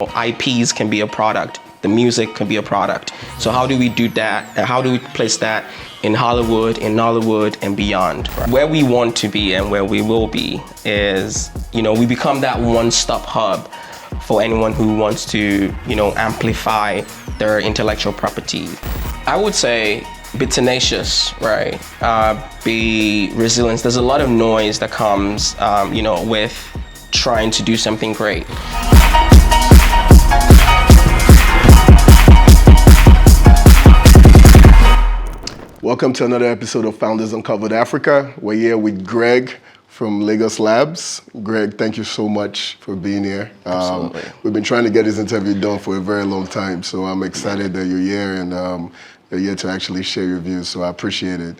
IPs can be a product. The music can be a product. So how do we do that? And how do we place that in Hollywood, in Nollywood, and beyond? Where we want to be and where we will be is, we become that one-stop hub for anyone who wants to, amplify their intellectual property. I would say be tenacious, right? Be resilient. There's a lot of noise that comes, with trying to do something great. Welcome to another episode of Founders Uncovered Africa. We're here with Greg from Lagoslabs. Greg, thank you so much for being here. Absolutely. We've been trying to get this interview done for a very long time, so I'm excited that you're here and you're here to actually share your views, so I appreciate it.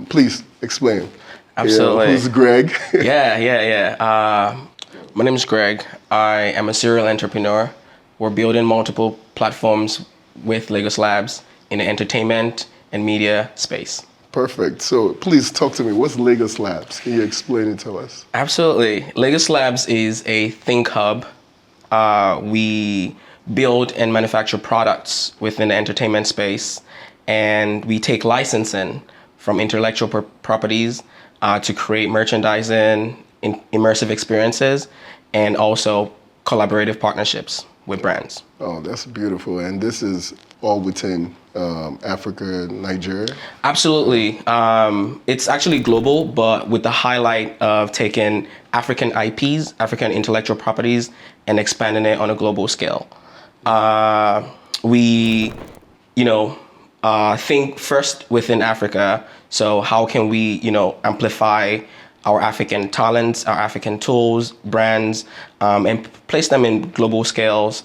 Please explain. Absolutely. Who's Greg? Yeah. My name is Greg. I am a serial entrepreneur. We're building multiple platforms with Lagoslabs in the entertainment and media space. Perfect. So please talk to me. What's Lagoslabs? Can you explain it to us? Absolutely. Lagoslabs is a think hub. We build and manufacture products within the entertainment space, and we take licensing from intellectual properties to create merchandising, immersive experiences, and also collaborative partnerships with brands. Oh, that's beautiful. And this is all within Africa, Nigeria? Absolutely. It's actually global, but with the highlight of taking African IPs, African intellectual properties, and expanding it on a global scale. We, think first within Africa. So how can we, amplify our African talents, our African tools, brands, and place them in global scales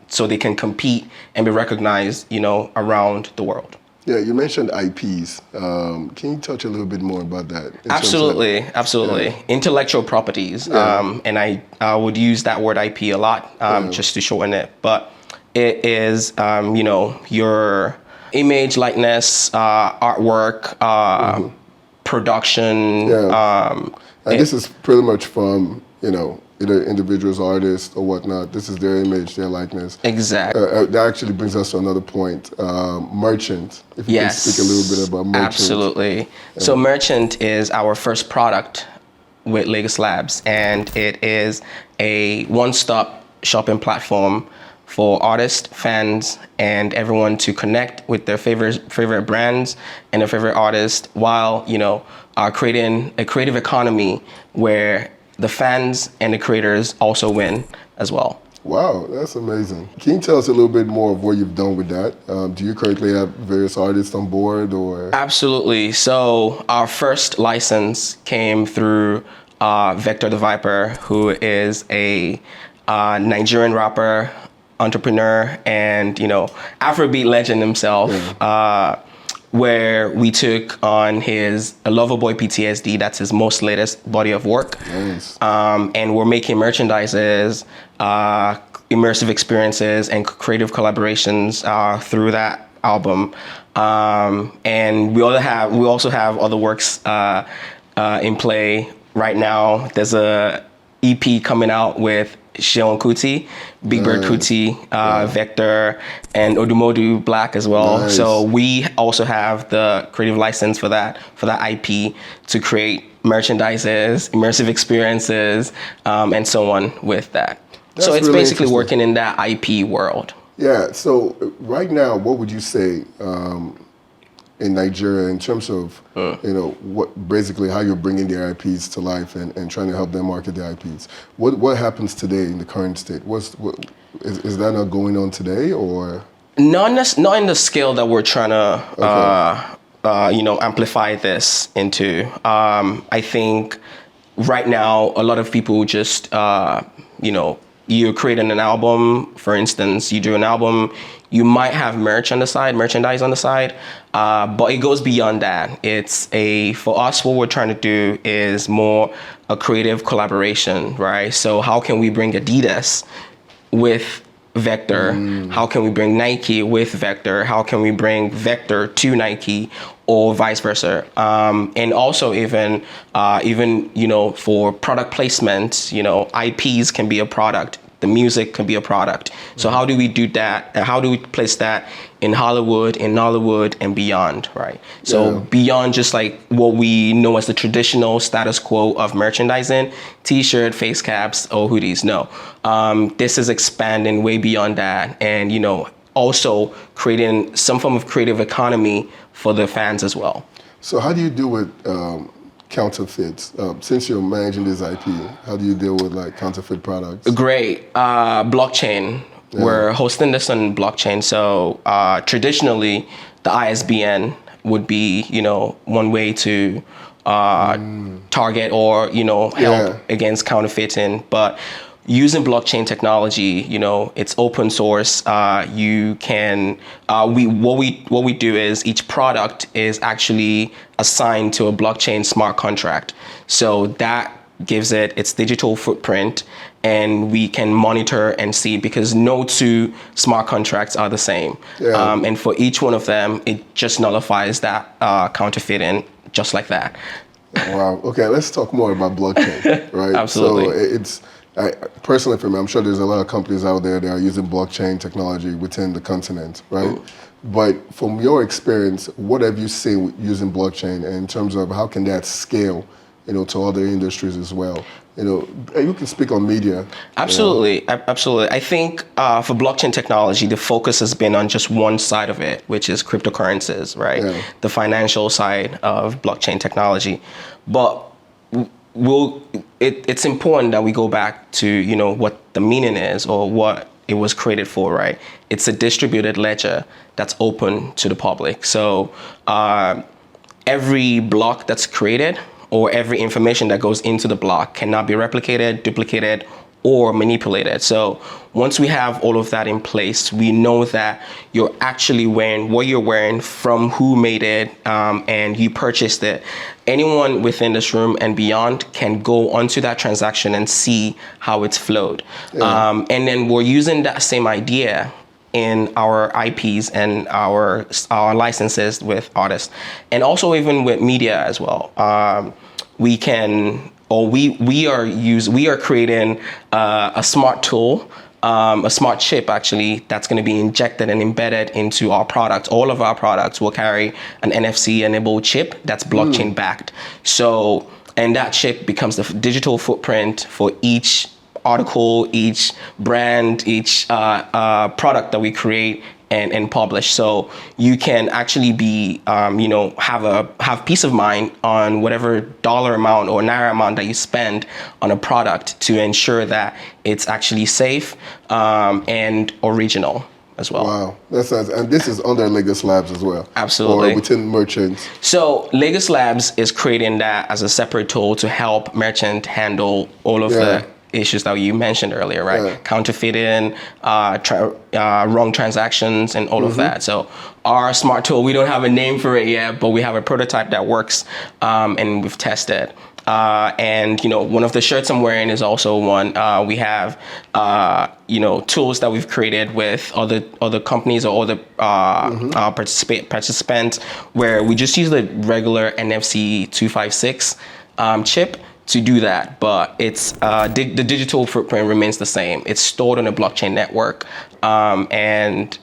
so they can compete and be recognized, around the world. Yeah, you mentioned IPs. Can you touch a little bit more about that? Absolutely. Yeah. Intellectual properties, and I would use that word IP a lot just to shorten it. But it is, your image, likeness, artwork, production. And this is pretty much from, either individuals, artists, or whatnot. This is their image, their likeness. Exactly. That actually brings us to another point. Merchant. If you can speak a little bit about Merchant. Absolutely. Yeah. So Merchant is our first product with Lagoslabs, and it is a one-stop shopping platform for artists, fans, and everyone to connect with their favorite brands and their favorite artists while, creating a creative economy where the fans and the creators also win as well. Wow, that's amazing. Can you tell us a little bit more of what you've done with that? Do you currently have various artists on board, or? Absolutely. So our first license came through Vector the Viper, who is a Nigerian rapper, entrepreneur, and Afrobeat legend himself. Yeah. Where we took on his Loverboy PTSD, that's his most latest body of work. Nice. And we're making merchandises, immersive experiences, and creative collaborations through that album. And we also have other works in play right now. There's a EP coming out with Seun Kuti, Big Bird Kuti, Vector, and Odumodu Black as well. Nice. So we also have the creative license for that IP to create merchandises, immersive experiences, and so on with that. So it's really basically working in that IP world. Yeah, so right now, what would you say in Nigeria in terms of, what basically how you're bringing their IPs to life and trying to help them market their IPs? What happens today in the current state? Is that not going on today, or? Not in the scale that we're trying to, amplify this into. I think right now a lot of people just, you're creating an album. For instance, you do an album. You might have merchandise on the side, but it goes beyond that. For us, what we're trying to do is more a creative collaboration, right? So how can we bring Adidas with Vector? How can we bring Nike with Vector? How can we bring Vector to Nike, or vice versa? And also even for product placement, IPs can be a product. The music can be a product. So how do we do that? And how do we place that in Hollywood, in Nollywood, and beyond, right? So beyond just like what we know as the traditional status quo of merchandising, t-shirt, face caps, or hoodies. No, this is expanding way beyond that, and also creating some form of creative economy for the fans as well. So how do you deal with counterfeits? Since you're managing this IP, how do you deal with like counterfeit products? Great. Blockchain. Yeah. We're hosting this on blockchain. So traditionally, the ISBN would be, one way to target or, help against counterfeiting. But using blockchain technology, it's open source. You can what we do is each product is actually assigned to a blockchain smart contract. So that gives it its digital footprint, and we can monitor and see, because no two smart contracts are the same. Yeah. And for each one of them, it just nullifies that counterfeiting just like that. Wow. Okay, let's talk more about blockchain, right? Absolutely. So personally for me, I'm sure there's a lot of companies out there that are using blockchain technology within the continent, right? Ooh. But from your experience, what have you seen using blockchain in terms of how can that scale, to other industries as well? You can speak on media. Absolutely, absolutely. I think for blockchain technology, the focus has been on just one side of it, which is cryptocurrencies, right? Yeah. The financial side of blockchain technology. But it's important that we go back to, what the meaning is or what it was created for, right? It's a distributed ledger that's open to the public. So every block that's created or every information that goes into the block cannot be replicated, duplicated, or manipulated. So once we have all of that in place, we know that you're actually wearing what you're wearing, from who made it, and you purchased it. Anyone within this room and beyond can go onto that transaction and see how it's flowed. Yeah. And then we're using that same idea in our IPs and our licenses with artists, and also even with media as well. We are creating a smart tool, a smart chip actually, that's going to be injected and embedded into our products. All of our products will carry an NFC-enabled chip that's blockchain backed. So, and that chip becomes the digital footprint for each article, each brand, each product that we create and publish. So you can actually be, have peace of mind on whatever dollar amount or naira amount that you spend on a product, to ensure that it's actually safe and original as well. Wow, that's nice. And this is under Lagoslabs as well. Absolutely. Or within merchants. So Lagoslabs is creating that as a separate tool to help merchant handle all of the issues that you mentioned earlier, right? Yeah. Counterfeiting, wrong transactions, and all of that. So our smart tool, we don't have a name for it yet, but we have a prototype that works, and we've tested. And one of the shirts I'm wearing is also one. We have tools that we've created with other companies or other participants, where we just use the regular NFC 256 chip to do that, but it's the digital footprint remains the same. It's stored on a blockchain network, and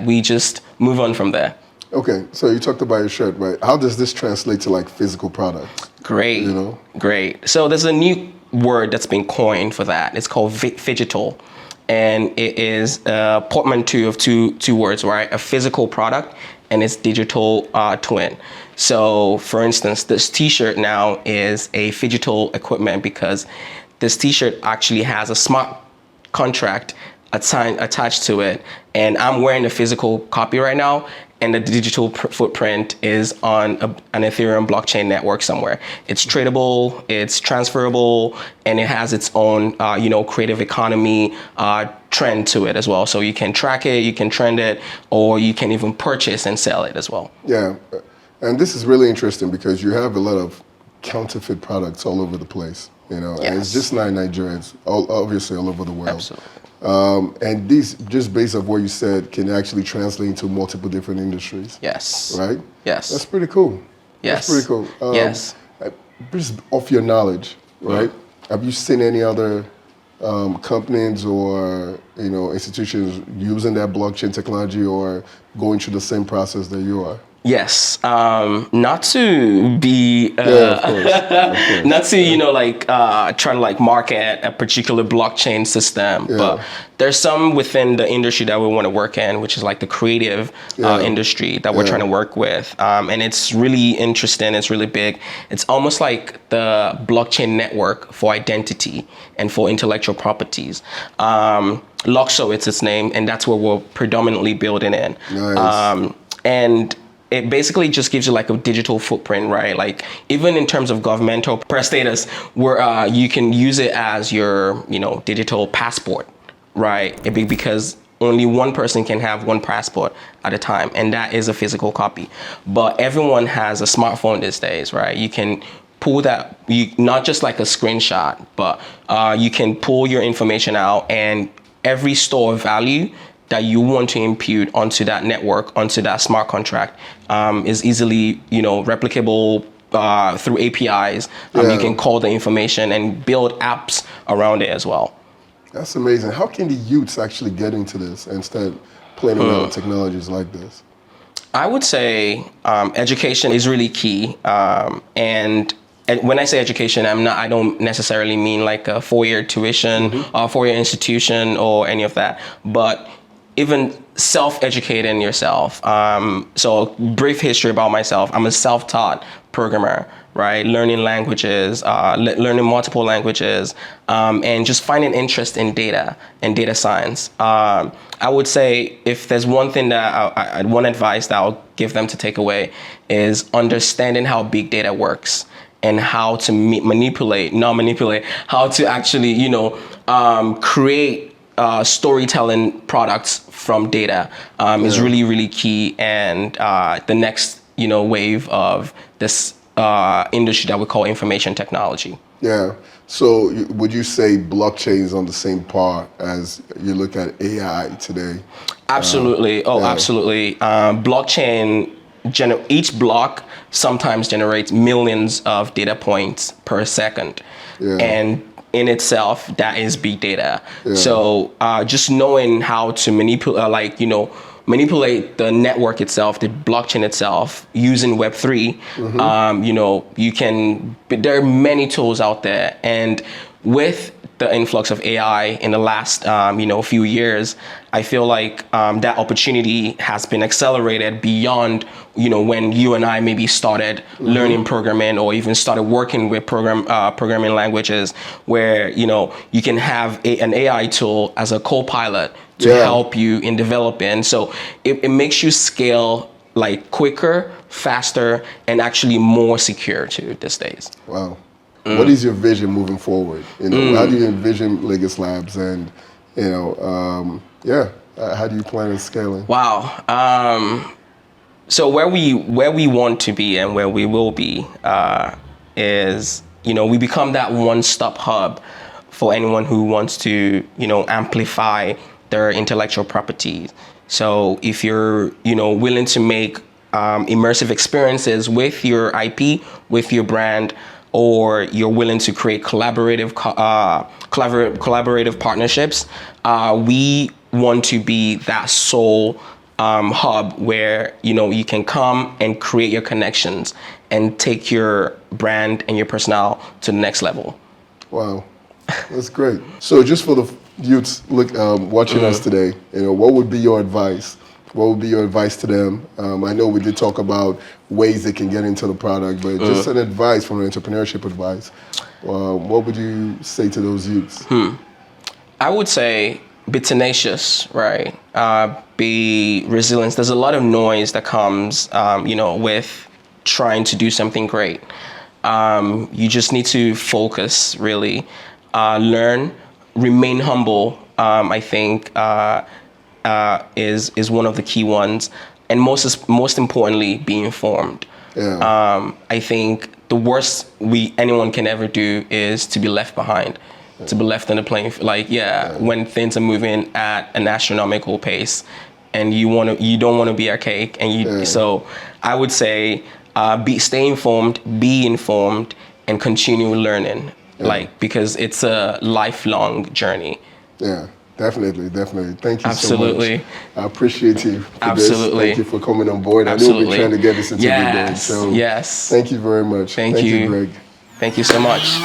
we just move on from there. Okay, so you talked about your shirt, right? How does this translate to like physical products? Great, great. So there's a new word that's been coined for that. It's called Phygital, and it is a portmanteau of two words, right? A physical product and its digital twin. So, for instance, this T-shirt now is a Phygital equipment, because this T-shirt actually has a smart contract attached to it, and I'm wearing the physical copy right now, and the digital footprint is on an Ethereum blockchain network somewhere. It's tradable, it's transferable, and it has its own, creative economy trend to it as well. So you can track it, you can trend it, or you can even purchase and sell it as well. Yeah, and this is really interesting because you have a lot of counterfeit products all over the place, and it's just not in Nigeria, it's obviously all over the world. Absolutely. And these, just based on what you said, can actually translate into multiple different industries. Yes. Right? Yes. That's pretty cool. Yes. That's pretty cool. Yes. Just off your knowledge, right? Have you seen any other companies or institutions using that blockchain technology or going through the same process that you are? Yes, not to be, Yeah, of course, of course. not to try to like market a particular blockchain system, but Yeah. there's some within the industry that we want to work in, which is like the creative Yeah. industry that we're trying to work with, and it's really interesting. It's really big. It's almost like the blockchain network for identity and for intellectual properties. Loxo, it's its name, and that's where we're predominantly building in. Nice. And it basically just gives you like a digital footprint, right? Like even in terms of governmental press status, where you can use it as your, digital passport, right? Because only one person can have one passport at a time, and that is a physical copy. But everyone has a smartphone these days, right? You can pull that, not just like a screenshot, but you can pull your information out, and every store of value that you want to impute onto that network, onto that smart contract, is easily, replicable through APIs. You can call the information and build apps around it as well. That's amazing. How can the youths actually get into this and start playing around with technologies like this? I would say education is really key, and when I say education, I don't necessarily mean like a 4-year tuition or 4-year institution or any of that, but even self-educating yourself. So brief history about myself. I'm a self-taught programmer, right? Learning languages, learning multiple languages, and just finding interest in data and data science. I would say if there's one thing that one advice that I'll give them to take away is understanding how big data works and how to how to actually, create storytelling products from data is really, really key, and the next wave of this industry that we call information technology. Yeah. So would you say blockchain is on the same par as you look at AI today? Absolutely. Absolutely. Blockchain, each block sometimes generates millions of data points per second. Yeah. And in itself, that is big data. Yeah. So just knowing how to manipulate the network itself, the blockchain itself, using Web3, there are many tools out there. And with the influx of AI in the last, few years, I feel like that opportunity has been accelerated beyond, when you and I maybe started learning programming or even started working with programming languages, where, you can have an AI tool as a co-pilot to help you in developing. So it makes you scale like quicker, faster, and actually more secure too these days. Wow. What is your vision moving forward? How do you envision Lagoslabs, and how do you plan on scaling? Wow. So where we want to be and where we will be is, we become that one-stop hub for anyone who wants to, amplify their intellectual properties. So if you're, willing to make immersive experiences with your IP, with your brand, or you're willing to create collaborative partnerships, we want to be that sole hub where you can come and create your connections and take your brand and your personnel to the next level. Wow, that's great. So just for the youths watching us today, what would be your advice? What would be your advice to them? I know we did talk about ways they can get into the product, but just an advice from an entrepreneurship advice. What would you say to those youths? I would say be tenacious, right? Be resilient. There's a lot of noise that comes, with trying to do something great. You just need to focus, really, learn, remain humble. I think is one of the key ones, and most importantly, be informed. Yeah. I think the worst anyone can ever do is to be left behind, to be left in the playing field. When things are moving at an astronomical pace, and you don't want to be archaic, and so I would say stay informed, be informed, and continue learning. like, because it's a lifelong journey. Yeah, definitely. Thank you Absolutely. so much. I appreciate you for Absolutely. this. Thank you for coming on board. Absolutely. I know we're trying to get this interview going. Yes. So Yes. thank you very much. Thank you, Greg. Thank you so much.